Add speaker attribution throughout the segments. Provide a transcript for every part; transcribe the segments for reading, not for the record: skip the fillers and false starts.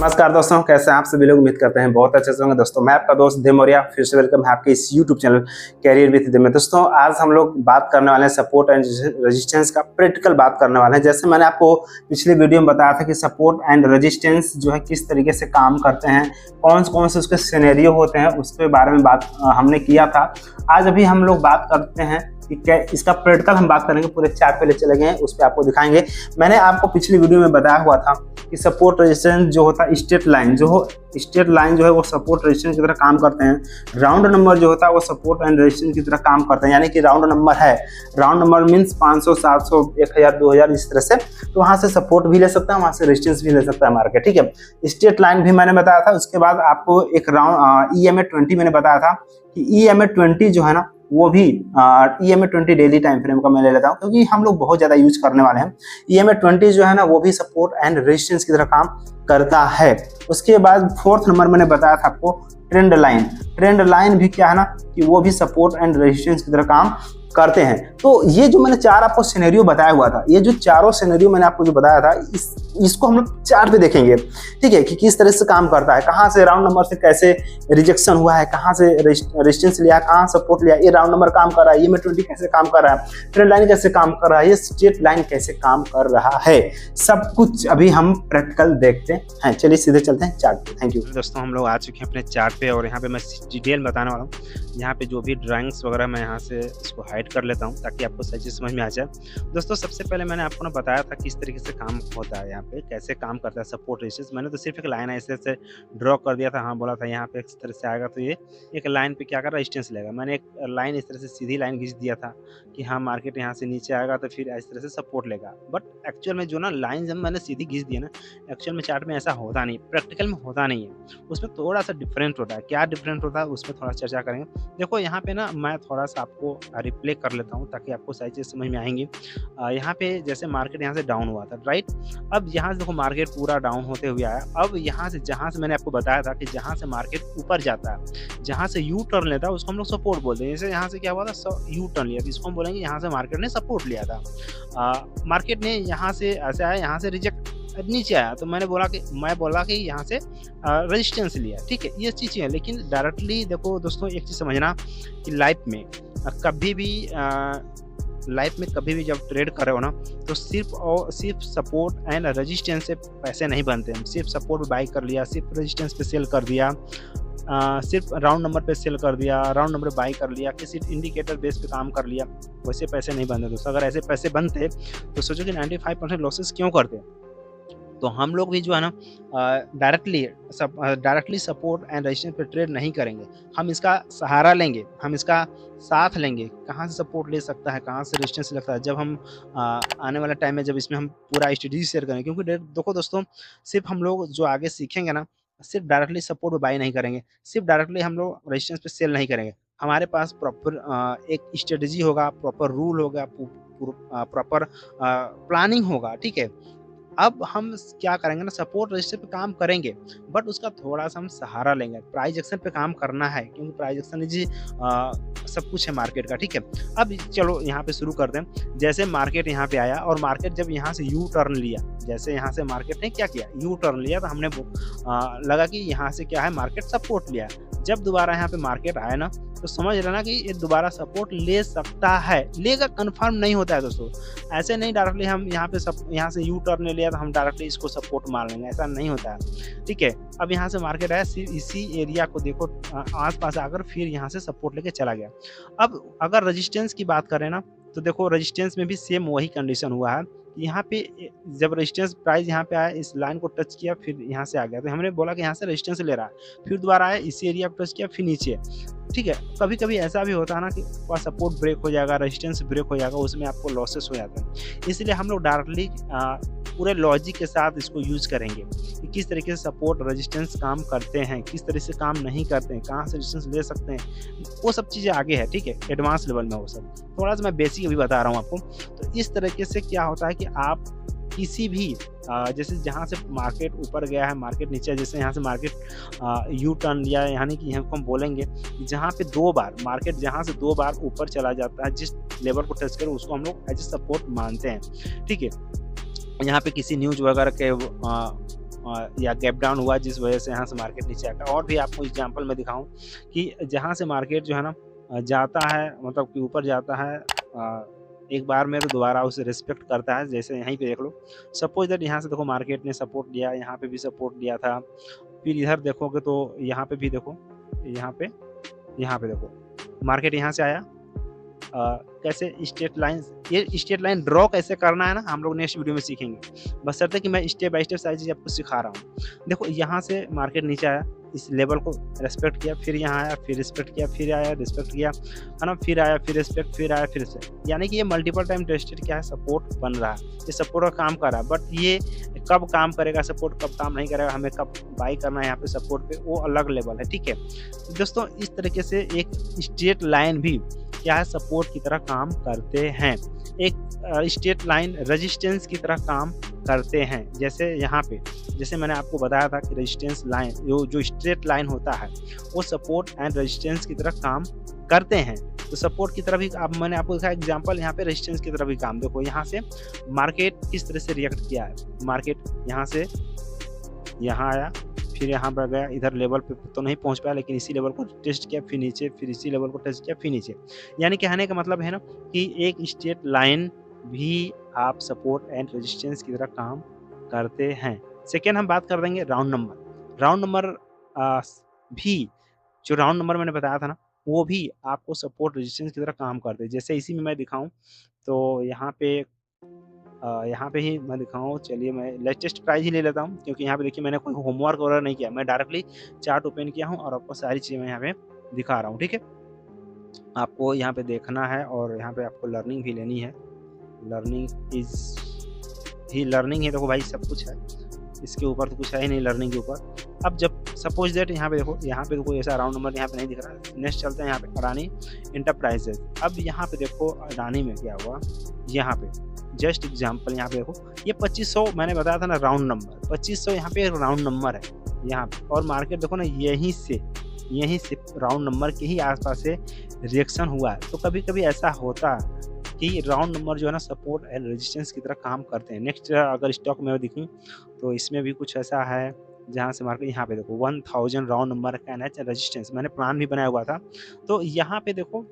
Speaker 1: नमस्कार दोस्तों, कैसे हैं आप सभी लोग। उम्मीद करते हैं बहुत अच्छे से होंगे। दोस्तों मैं आपका दोस्त देव मौर्य, फिर से वेलकम है आपके इस यूट्यूब चैनल कैरियर विद देव में। दोस्तों आज हम लोग बात करने वाले हैं सपोर्ट एंड रेजिस्टेंस का, प्रैक्टिकल बात करने वाले हैं। जैसे मैंने आपको पिछले वीडियो में बताया था कि सपोर्ट एंड रेजिस्टेंस जो है किस तरीके से काम करते हैं, कौन से उसके सिनेरियो होते हैं, उसके बारे में बात हमने किया था। आज अभी हम लोग बात करते हैं कि क्या इसका प्रैक्टिकल हम बात करेंगे। पूरे चार्ट पे ले चले गए हैं, उस पर आपको दिखाएंगे। मैंने आपको पिछली वीडियो में बताया हुआ था कि सपोर्ट रेजिस्टेंस जो होता है, स्ट्रेट लाइन जो है वो सपोर्ट रेजिस्टेंस की तरह काम करते हैं। राउंड नंबर जो होता है वो सपोर्ट एंड रेजिस्टेंस की तरह काम करते हैं। यानी कि राउंड नंबर है, राउंड नंबर मीन्स 500, 700, 1000, 2000 इस तरह से, तो वहाँ से सपोर्ट भी ले सकता है, वहाँ से रेजिस्टेंस भी ले सकता है मार्केट। ठीक है, स्ट्रेट लाइन भी मैंने बताया था। उसके बाद आपको एक राउंड EMA 20 मैंने बताया था कि EMA 20 जो है ना वो भी EMA 20 डेली टाइम फ्रेम का मैं ले लेता हूँ, क्योंकि हम लोग बहुत ज़्यादा यूज करने वाले हैं। EMA 20 जो है ना वो भी सपोर्ट एंड रेजिस्टेंस की तरह काम करता है। उसके बाद फोर्थ नंबर मैंने बताया था आपको ट्रेंड लाइन भी क्या है ना कि वो भी सपोर्ट एंड रेजिस्टेंस की तरह काम करते हैं। तो ये जो मैंने चार आपको सिनेरियो बताया हुआ था, ये जो चारों सिनेरियो मैंने आपको जो बताया था, इसको हम लोग चार्ट पे देखेंगे। ठीक है, कि किस तरह से काम करता है, कहाँ से राउंड नंबर से कैसे रिजेक्शन हुआ है, कहाँ से रेजिस्टेंस लिया, कहाँ सपोर्ट लिया, ये राउंड नंबर काम कर रहा है, EMA 20 कैसे काम कर रहा है, ट्रेंड लाइन कैसे काम कर रहा है, ये स्ट्रेट लाइन कैसे काम कर रहा है, सब कुछ अभी हम प्रैक्टिकल देखते हैं। चलिए सीधे चलते हैं चार्ट पे। थैंक यू
Speaker 2: दोस्तों, हम लोग आ चुके हैं अपने चार्ट पे और यहाँ पे मैं डिटेल बताने वाला हूँ। यहाँ पे जो भी ड्राइंग्स वगैरह मैं यहाँ से इसको हाइड कर लेता हूँ ताकि आपको सही चीज़ समझ में आ जाए। दोस्तों सबसे पहले मैंने आपको ना बताया था किस तरीके से काम होता है, यहाँ पे कैसे काम करता है सपोर्ट रेजिस्टेंस। मैंने तो सिर्फ एक लाइन ऐसे से ड्रॉ कर दिया था। हाँ, बोला था यहाँ पे इस तरह से आएगा तो ये एक लाइन पे क्या कर रेजिस्टेंस लेगा। मैंने एक लाइन इस तरह से सीधी लाइन खींच दिया था कि हाँ मार्केट यहाँ से नीचे आएगा तो फिर इस तरह से सपोर्ट लेगा। बट एक्चुअल में जो ना लाइन जब मैंने सीधी खींच दी है ना, एक्चुअल में चार्ट में ऐसा होता नहीं, प्रैक्टिकल में होता नहीं है। उसमें थोड़ा सा डिफरेंट होता है। क्या डिफरेंट होता है उसमें थोड़ा चर्चा करेंगे। देखो यहाँ पे ना मैं थोड़ा सा आपको रिप्ले कर लेता हूँ ताकि आपको सही चीज़ समझ में आएंगी। यहाँ पे जैसे मार्केट यहाँ से डाउन हुआ था, राइट। अब यहाँ से देखो मार्केट पूरा डाउन होते हुए आया। अब यहाँ से जहाँ से मैंने आपको बताया था कि जहाँ से मार्केट ऊपर जाता है, जहाँ से यू टर्न लेता है, उसको हम लोग सपोर्ट बोलते हैं। जैसे यहाँ से क्या हुआ था, यू टर्न लिया, इसको हम बोलेंगे यहाँ से मार्केट ने सपोर्ट लिया था। मार्केट ने यहाँ से ऐसे आया, यहाँ से रिजेक्ट नीचे आया, तो मैं बोला कि यहाँ से रेजिस्टेंस लिया। ठीक है, ये चीज़ें हैं। लेकिन डायरेक्टली देखो दोस्तों, एक चीज़ समझना कि लाइफ में कभी भी जब ट्रेड कर रहे हो ना, तो सिर्फ सपोर्ट एंड रेजिस्टेंस से पैसे नहीं बनते हैं। सिर्फ सपोर्ट बाई कर लिया, सिर्फ रेजिस्टेंस पे सेल कर दिया, सिर्फ राउंड नंबर पे सेल कर दिया, राउंड नंबर बाई कर लिया, कि सिर्फ इंडिकेटर बेस पे काम कर लिया, वैसे पैसे नहीं बनते दोस्तों। अगर ऐसे पैसे बनते तो सोचो कि 95% लॉसेस क्यों करते। तो हम लोग भी जो है ना डायरेक्टली सपोर्ट एंड रेजिस्टेंस पे ट्रेड नहीं करेंगे। हम इसका सहारा लेंगे, हम इसका साथ लेंगे। कहाँ से सपोर्ट ले सकता है, कहाँ से रेजिस्टेंस लगता है, जब हम आने वाले टाइम में जब इसमें हम पूरा स्ट्रेटजी शेयर करेंगे। क्योंकि देखो दोस्तों, सिर्फ हम लोग जो आगे सीखेंगे ना, सिर्फ डायरेक्टली सपोर्ट पे बाई नहीं करेंगे, सिर्फ डायरेक्टली हम लोग रेजिस्टेंस पे सेल नहीं करेंगे। हमारे पास प्रॉपर एक स्ट्रेटजी होगा, प्रॉपर रूल होगा, प्रॉपर प्लानिंग होगा। ठीक है, अब हम क्या करेंगे ना, सपोर्ट रेजिस्टेंस पे काम करेंगे, बट उसका थोड़ा सा हम सहारा लेंगे। प्राइस एक्शन पे काम करना है, क्योंकि प्राइस एक्शन जी सब कुछ है मार्केट का। ठीक है, अब चलो यहाँ पे शुरू करते हैं। जैसे मार्केट यहाँ पे आया और मार्केट जब यहाँ से यू टर्न लिया, जैसे यहाँ से मार्केट ने क्या किया, यू टर्न लिया, तो हमने लगा कि यहाँ से क्या है, मार्केट सपोर्ट लिया। जब दोबारा यहाँ पे मार्केट आया ना, तो समझ लेना कि ये दोबारा सपोर्ट ले सकता है, लेगा, कंफर्म नहीं होता है दोस्तों। ऐसे नहीं डायरेक्टली हम यहाँ से यू टर्न ले लिया तो हम डायरेक्टली इसको सपोर्ट मान लेंगे, ऐसा नहीं होता है। ठीक है, अब यहाँ से मार्केट आया, सिर्फ इसी एरिया को देखो आसपास आकर फिर यहाँ से सपोर्ट लेके चला गया। अब अगर रेजिस्टेंस की बात करें ना, तो देखो रेजिस्टेंस में भी सेम वही कंडीशन हुआ है। यहाँ पे जब रेजिस्टेंस प्राइस यहाँ पे आया, इस लाइन को टच किया, फिर यहाँ से आ गया, तो हमने बोला कि यहाँ से रेजिस्टेंस ले रहा है, फिर दोबारा आया, इसी एरिया पे टच किया, फिर नीचे। ठीक है, कभी कभी ऐसा भी होता है ना कि सपोर्ट ब्रेक हो जाएगा, रेजिस्टेंस ब्रेक हो जाएगा, उसमें आपको लॉसेस हो जाते हैं। इसलिए हम लोग डायरेक्टली पूरे लॉजिक के साथ इसको यूज करेंगे कि किस तरीके से सपोर्ट रेजिस्टेंस काम करते हैं, किस तरह से काम नहीं करते हैं, कहाँ से रेजिस्टेंस ले सकते हैं, वो सब चीज़ें आगे है। ठीक है, एडवांस लेवल में वो सब थोड़ा सा मैं बेसिक अभी बता रहा हूँ आपको। तो इस तरीके से क्या होता है कि आप किसी भी जैसे जहाँ से मार्केट ऊपर गया है, मार्केट नीचे, जैसे यहाँ से मार्केट यू टर्न लिया है, यानी कि हम बोलेंगे जहाँ पे दो बार मार्केट जहाँ से दो बार ऊपर चला जाता है, जिस लेवल को टच करे उसको हम लोग एज ए सपोर्ट मानते हैं। ठीक है, यहाँ पे किसी न्यूज वगैरह के या गैप डाउन हुआ जिस वजह से यहाँ से मार्केट नीचे आया। और भी आपको एग्जांपल मैं दिखाऊँ कि जहाँ से मार्केट जो है ना जाता है, मतलब कि ऊपर जाता है एक बार में, तो दोबारा उसे रिस्पेक्ट करता है। जैसे यहीं पे देख लो, सपोज दैट यहाँ से देखो मार्केट ने सपोर्ट दिया, यहाँ पे भी सपोर्ट दिया था, फिर इधर देखोगे तो यहाँ पे भी देखो, यहाँ पे देखो मार्केट यहाँ से आया। कैसे स्ट्रेट लाइन ड्रॉ कैसे करना है ना, हम लोग नेक्स्ट वीडियो में सीखेंगे। बशर्ते कि मैं स्टेप बाय स्टेप सारी चीज़ आपको सिखा रहा हूँ। देखो यहाँ से मार्केट नीचे आया, इस लेवल को रिस्पेक्ट किया, फिर यहाँ आया, फिर रिस्पेक्ट किया, फिर आया, रिस्पेक्ट किया, है ना, फिर आया, फिर रिस्पेक्ट, फिर आया, फिर से, यानी कि ये मल्टीपल टाइम टेस्टेड क्या है, सपोर्ट बन रहा है। ये सपोर्ट का काम कर रहा है, बट ये कब काम करेगा सपोर्ट, कब काम नहीं करेगा, हमें कब बाई करना है यहाँ पे सपोर्ट पे, वो अलग लेवल है। ठीक है दोस्तों, इस तरीके से एक स्ट्रेट लाइन भी क्या है, सपोर्ट की तरह काम करते हैं। एक स्ट्रेट लाइन रेजिस्टेंस की तरह काम करते हैं। जैसे यहाँ पे, जैसे मैंने आपको बताया था कि रेजिस्टेंस लाइन, जो स्ट्रेट लाइन होता है वो सपोर्ट एंड रेजिस्टेंस की तरह काम करते हैं। तो सपोर्ट की तरह भी अब मैंने आपको दिखाया एग्जांपल, यहाँ पे रेजिस्टेंस की तरह भी काम। देखो यहाँ से मार्केट किस तरह से रिएक्ट किया है। मार्केट यहाँ से यहाँ आया, फिर यहाँ पर गया, इधर लेवल पे तो नहीं पहुँच पाया, लेकिन इसी लेवल को टेस्ट किया, फिर नीचे, फिर इसी लेवल को टेस्ट किया, फिर नीचे। यानी कहने का मतलब है ना कि एक स्ट्रेट लाइन भी आप सपोर्ट एंड रेजिस्टेंस की तरह काम करते हैं। सेकेंड हम बात कर देंगे राउंड नंबर। राउंड नंबर भी, जो राउंड नंबर मैंने बताया था ना, वो भी आपको सपोर्ट रेजिस्टेंस की तरह काम करते हैं। जैसे इसी में मैं दिखाऊँ तो यहाँ पे ही मैं दिखाऊँ, चलिए मैं लेटेस्ट प्राइस ही ले लेता हूँ, क्योंकि यहाँ पे देखिए मैंने कोई होमवर्क वगैरह नहीं किया, मैं डायरेक्टली चार्ट ओपन किया हूँ और आपको सारी चीज़ें मैं यहाँ पे दिखा रहा हूँ। ठीक है, आपको यहाँ पे देखना है और यहाँ पे आपको लर्निंग भी लेनी है। लर्निंग इज ही लर्निंग है, देखो भाई सब कुछ है, इसके ऊपर तो कुछ है ही नहीं लर्निंग के ऊपर। अब जब सपोज दैट यहाँ पे देखो, यहाँ पे तो कोई ऐसा राउंड नंबर यहाँ पे नहीं दिख रहा है। नेक्स्ट चलते हैं यहाँ पे अडानी इंटरप्राइजेज। अब यहाँ पे देखो अडानी में क्या हुआ, यहाँ पे जस्ट एग्जांपल, यहाँ पे देखो ये 2500 मैंने बताया था ना राउंड नंबर, 2500 यहाँ पे राउंड नंबर है यहाँ पे, और मार्केट देखो ना यहीं से राउंड नंबर के ही आसपास से रिएक्शन हुआ है। तो कभी कभी ऐसा होता है कि राउंड नंबर जो है ना सपोर्ट एंड रेजिस्टेंस की तरह काम करते हैं। नेक्स्ट अगर स्टॉक में दिखूँ तो इसमें भी कुछ ऐसा है, जहाँ से मार्केट यहाँ पे देखो 1000 राउंड नंबर का रेजिस्टेंस मैंने प्लान भी बनाया हुआ था। तो यहाँ पे देखो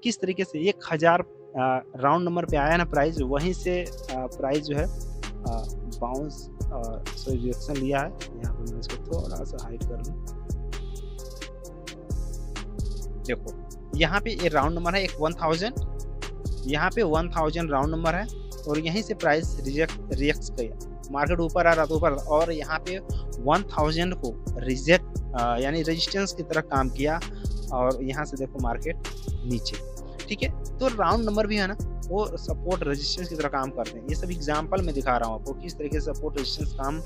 Speaker 2: किस तरीके से 1000 राउंड नंबर पे आया ना प्राइस, वहीं से प्राइस जो है बाउंस रिएक्शन लिया है। यहाँ पे मैं इसको थोड़ा सा हाइड कर लूँ, देखो यहाँ पे ये राउंड नंबर है एक 1000, यहाँ पे 1000 राउंड नंबर है, और यहीं से प्राइस रिएक्ट किया, मार्केट ऊपर आ रहा था ऊपर, और यहाँ पे 1000 को रिजेक्ट यानी रेजिस्टेंस की तरह काम किया, और यहाँ से देखो मार्केट नीचे। ठीक है, तो राउंड नंबर भी है ना वो सपोर्ट रेजिस्टेंस की तरह काम करते हैं। ये सब एग्जांपल में दिखा रहा हूँ आपको किस तरीके से सपोर्ट रेजिस्टेंस काम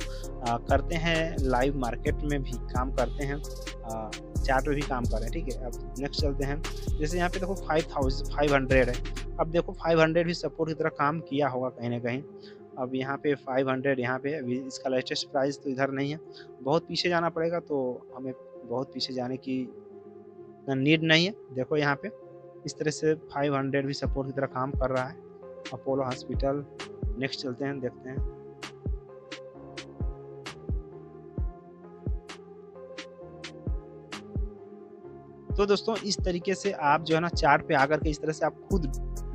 Speaker 2: करते हैं, लाइव मार्केट में भी काम करते हैं, चार्ट में भी काम कर रहे हैं। ठीक है, अब नेक्स्ट चलते हैं। जैसे यहाँ पे देखो 5500 है, अब देखो 500 भी सपोर्ट की तरह काम किया होगा कहीं ना कहीं। अब यहाँ पे 500, यहाँ पे अभी इसका लेटेस्ट प्राइस तो इधर नहीं है, बहुत पीछे जाना पड़ेगा, तो हमें बहुत पीछे जाने की नीड नहीं है। देखो यहाँ पे इस तरह से 500 भी सपोर्ट की तरह काम कर रहा है। अपोलो हॉस्पिटल, नेक्स्ट चलते हैं, देखते हैं। तो दोस्तों इस तरीके से आप जो है ना चार्ट पे आकर के इस तरह से आप खुद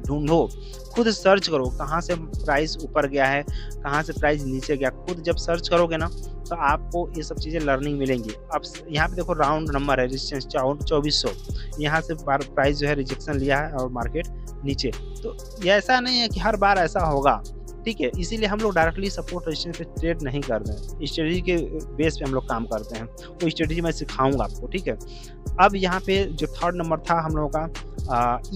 Speaker 2: ढूंढो, खुद सर्च करो कहाँ से प्राइस ऊपर गया है, कहाँ से प्राइस नीचे गया। खुद जब सर्च करोगे ना तो आपको ये सब चीज़ें लर्निंग मिलेंगी। अब यहाँ पे देखो राउंड नंबर है रेजिस्टेंस 2400, यहाँ से प्राइस जो है रिजेक्शन लिया है और मार्केट नीचे। तो ये ऐसा नहीं है कि हर बार ऐसा होगा, ठीक है, इसीलिए हम लोग डायरेक्टली सपोर्ट रेजिस्टेंस पे ट्रेड नहीं करते हैं, स्ट्रेटजी के बेस पे हम लोग काम करते हैं। वो स्ट्रेटजी मैं सिखाऊंगा आपको। ठीक है, अब यहाँ पे जो थर्ड नंबर था हम लोगों का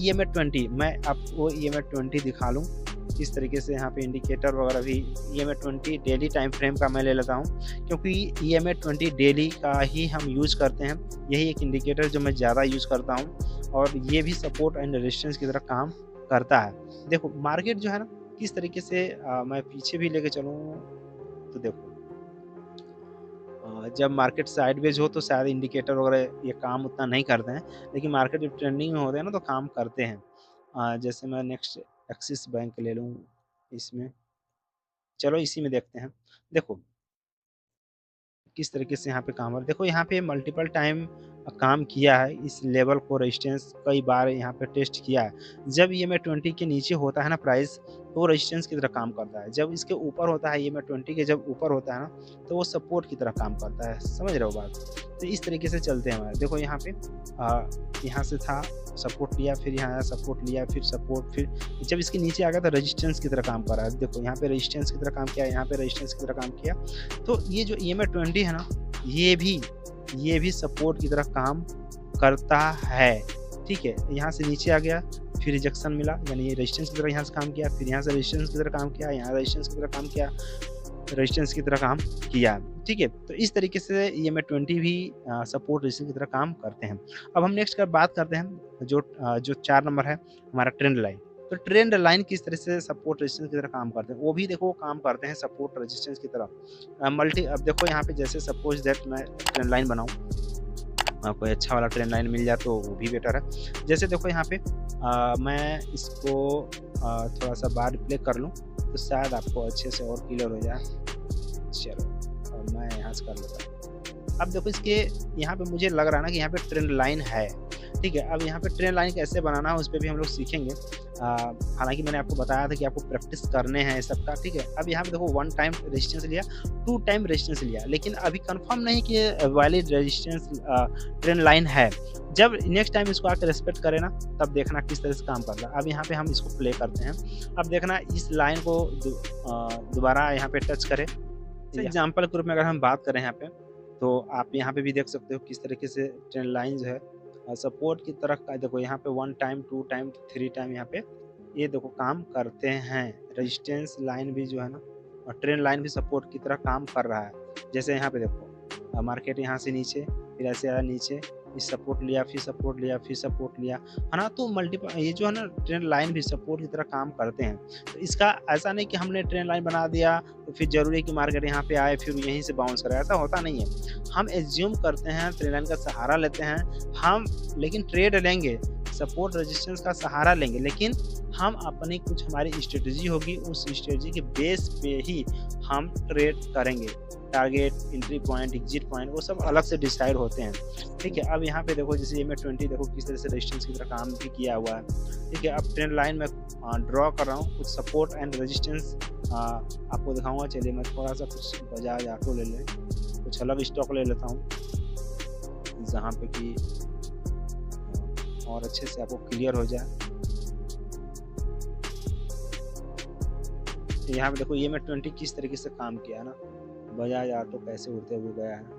Speaker 2: EMA 20, मैं आपको EMA 20 दिखा लूँ किस तरीके से। यहाँ पे इंडिकेटर वगैरह भी EMA 20 डेली टाइम फ्रेम का मैं ले लेता हूँ, क्योंकि EMA 20 डेली का ही हम यूज़ करते हैं। यही एक इंडिकेटर जो मैं ज़्यादा यूज़ करता हूँ, और ये भी सपोर्ट एंड रेजिस्टेंस की तरह काम करता है। देखो मार्केट जो है ना किस तरीके से मैं पीछे भी लेके चलूँ तो देखो जब मार्केट साइडवेज हो तो शायद इंडिकेटर वगैरह ये काम उतना नहीं करते हैं, लेकिन मार्केट जब ट्रेंडिंग में होते हैं ना तो काम करते हैं। जैसे मैं नेक्स्ट एक्सिस बैंक ले लूँ, इसमें चलो इसी में देखते हैं। देखो किस तरीके से यहाँ पे काम हो, देखो यहाँ पे मल्टीपल टाइम काम किया है, इस लेवल को रेजिस्टेंस कई बार यहाँ पे टेस्ट किया है। जब EMA 20 के नीचे होता है ना प्राइस, तो वो रेजिस्टेंस की तरह काम करता है। जब इसके ऊपर होता है, EMA 20 के जब ऊपर होता है ना, तो वो सपोर्ट की तरह काम करता है। समझ रहे हो बात? तो इस तरीके से चलते हैं हमारे। देखो यहाँ पे यहाँ से था सपोर्ट लिया, फिर यहाँ आया सपोर्ट लिया, फिर सपोर्ट, फिर जब इसके नीचे आ गया तो रेजिस्टेंस की तरह काम कर रहा है। देखो यहाँ पे रेजिस्टेंस की तरह काम किया, यहाँ पे रेजिस्टेंस की तरह काम किया। तो ये जो EMA 20 है ना, ये भी सपोर्ट की तरह काम करता है। ठीक है, यहाँ से नीचे आ गया, फिर रिजेक्शन मिला, यानी ये रेजिस्टेंस की तरह यहाँ से काम किया, फिर यहाँ से रेजिस्टेंस की तरह काम किया, यहाँ रेजिस्टेंस की तरह काम किया, रेजिस्टेंस की तरह काम किया। ठीक है, तो इस तरीके से EMA 20 भी सपोर्ट रेजिस्टेंस की तरह काम करते हैं। अब हम नेक्स्ट बात करते हैं जो 4 नंबर है हमारा ट्रेंड लाइन। तो ट्रेंड लाइन किस तरह से सपोर्ट रेजिस्टेंस की तरह काम करते हैं, वो भी देखो काम करते हैं सपोर्ट रेजिस्टेंस की तरह। अब देखो यहाँ पे जैसे सपोज दैट मैं ट्रेंड लाइन बनाऊँ, कोई अच्छा वाला ट्रेंड लाइन मिल जाए तो वो भी बेटर है। जैसे देखो यहाँ पे मैं इसको थोड़ा सा बार प्ले कर लूँ तो शायद आपको अच्छे से और क्लियर हो जाए। चलो, और मैं यहाँ से कर लेता हूँ। अब देखो इसके यहाँ पे मुझे लग रहा है ना कि यहाँ पे ट्रेंड लाइन है। ठीक है, अब यहाँ पे ट्रेंड लाइन कैसे बनाना है उस पर भी हम लोग सीखेंगे। हालांकि मैंने आपको बताया था कि आपको प्रैक्टिस करने हैं सब का। ठीक है, अब यहाँ पे देखो 1 टाइम रेजिस्टेंस लिया, 2 टाइम रेजिस्टेंस लिया, लेकिन अभी कंफर्म नहीं कि वैलिड रेजिस्टेंस ट्रेंड लाइन है। जब नेक्स्ट टाइम इसको आकर रेस्पेक्ट करे ना, तब देखना किस तरह से काम करता है। अब यहाँ पे हम इसको प्ले करते हैं। अब देखना इस लाइन को दोबारा यहाँ पे टच करें। एग्जाम्पल के रूप में अगर हम बात करें यहाँ पे, तो आप यहाँ पे भी देख सकते हो किस तरीके से ट्रेंड लाइन जो है सपोर्ट की तरह का। देखो यहाँ पे 1 टाइम, 2 टाइम, 3 टाइम यहाँ पे ये देखो काम करते हैं। रेजिस्टेंस लाइन भी जो है ना और ट्रेंड लाइन भी सपोर्ट की तरह काम कर रहा है। जैसे यहाँ पे देखो मार्केट यहाँ से नीचे, फिर ऐसे आया नीचे, इस सपोर्ट लिया, फिर सपोर्ट लिया, फिर सपोर्ट लिया, है ना। तो मल्टीपल ये जो है ना ट्रेंड लाइन भी सपोर्ट की तरह काम करते हैं। तो इसका ऐसा नहीं कि हमने ट्रेंड लाइन बना दिया तो फिर जरूरी है कि मार्केट यहाँ पे आए फिर यहीं से बाउंस करे, ऐसा होता नहीं है। हम एज्यूम करते हैं, ट्रेंड लाइन का सहारा लेते हैं हम, लेकिन ट्रेड लेंगे, सपोर्ट रेजिस्टेंस का सहारा लेंगे, लेकिन हम अपनी कुछ हमारी स्ट्रेटजी होगी, उस स्ट्रेटजी के बेस पे ही हम ट्रेड करेंगे। Target, entry point, exit point, वो सब अलग से डिसाइड होते हैं। ठीक है, अब यहाँ पे देखो जैसे EMA 20 देखो किस तरह से रेजिस्टेंस की तरह काम भी किया हुआ है। ठीक है, अब ट्रेंड लाइन में ड्रॉ कर रहा हूँ, कुछ सपोर्ट एंड रेजिस्टेंस आपको दिखाऊंगा। चलिए मैं थोड़ा सा कुछ बजाज ऑटो ले लें, कुछ अलग स्टॉक ले लेता हूँ जहाँ पे कि और अच्छे से आपको क्लियर हो जाए। यहाँ पे देखो EMA 20 किस तरीके से काम किया है ना, बजाज ऑटो कैसे उड़ते हुए गया है।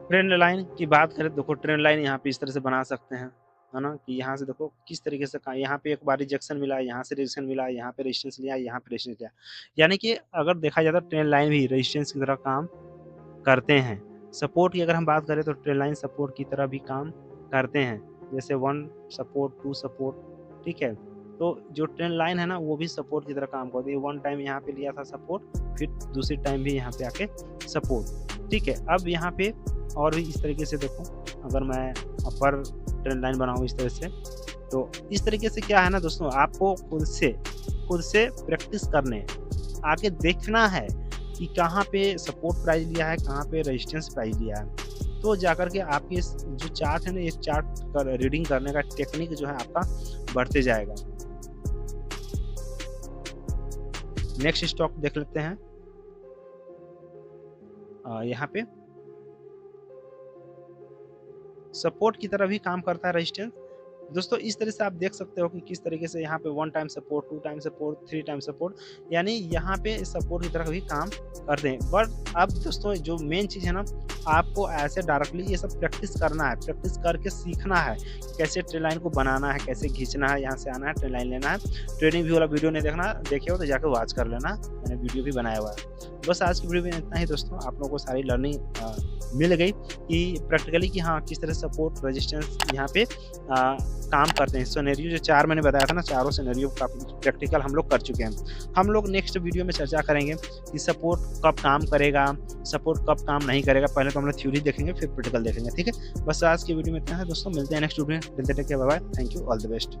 Speaker 2: ट्रेंड लाइन की बात करें, देखो ट्रेंड लाइन यहाँ पे इस तरह से बना सकते हैं, है ना, कि यहाँ से देखो किस तरीके से यहाँ पे एक बार रिजेक्शन मिला, यहाँ से रेजिस्टेंस मिला, यहाँ पे रेजिस्टेंस लिया, यहाँ पे रेजिस्टेंस लिया। यानी कि अगर देखा जाए तो ट्रेंड लाइन भी रेजिस्टेंस की तरह काम करते हैं। सपोर्ट की अगर हम बात करें तो ट्रेंड लाइन सपोर्ट की तरह भी काम करते हैं। जैसे 1 सपोर्ट, 2 सपोर्ट। ठीक है, तो जो ट्रेंड लाइन है ना वो भी सपोर्ट की तरह काम करती है। 1 टाइम यहाँ पे लिया था सपोर्ट, फिर दूसरी टाइम भी यहाँ पे आके सपोर्ट। ठीक है, अब यहाँ पे और भी इस तरीके से देखो, अगर मैं अपर ट्रेंड लाइन बनाऊँ इस तरह से, तो इस तरीके से क्या है ना दोस्तों, आपको खुद से प्रैक्टिस करने, आके देखना है कि कहाँ पे सपोर्ट प्राइस लिया है, कहाँ पे रेजिस्टेंस प्राइस लिया है, तो जाकर के आपके जो चार्ट है ना, ये चार्ट का रीडिंग करने का टेक्निक जो है आपका बढ़ते जाएगा। नेक्स्ट स्टॉक देख लेते हैं। यहाँ पे सपोर्ट की तरह भी काम करता है रेजिस्टेंस। दोस्तों इस तरह से आप देख सकते हो कि किस तरीके से यहाँ पे 1 time support, 2 time support, 3 time support, यानी यहाँ पे सपोर्ट की तरह भी काम करते हैं। बट अब दोस्तों जो मेन चीज़ है ना, आपको ऐसे डायरेक्टली ये सब प्रैक्टिस करना है, प्रैक्टिस करके सीखना है कैसे ट्रेंड लाइन को बनाना है, कैसे खींचना है, यहाँ से आना है, ट्रेंड लाइन लेना है। ट्रेडिंग व्यू वाला वीडियो नहीं देखना, देखे हो तो जाकर वॉच कर लेना, मैंने वीडियो भी बनाया हुआ है। बस आज की वीडियो में इतना ही दोस्तों, आप लोगों को सारी लर्निंग मिल गई कि प्रैक्टिकली कि हाँ किस तरह सपोर्ट रेजिस्टेंस यहाँ पे काम करते हैं। सिनेरियो जो 4 मैंने बताया था ना, चारों सिनेरियो का प्रैक्टिकल हम लोग कर चुके हैं। हम लोग नेक्स्ट वीडियो में चर्चा करेंगे कि सपोर्ट कब काम करेगा, सपोर्ट कब काम नहीं करेगा। पहले तो हम लोग थ्योरी देखेंगे, फिर प्रैक्टिकल देखेंगे। ठीक है, बस आज की वीडियो में इतना है दोस्तों, मिलते हैं नेक्स्ट वीडियो में। Bye bye, thank you, all the best.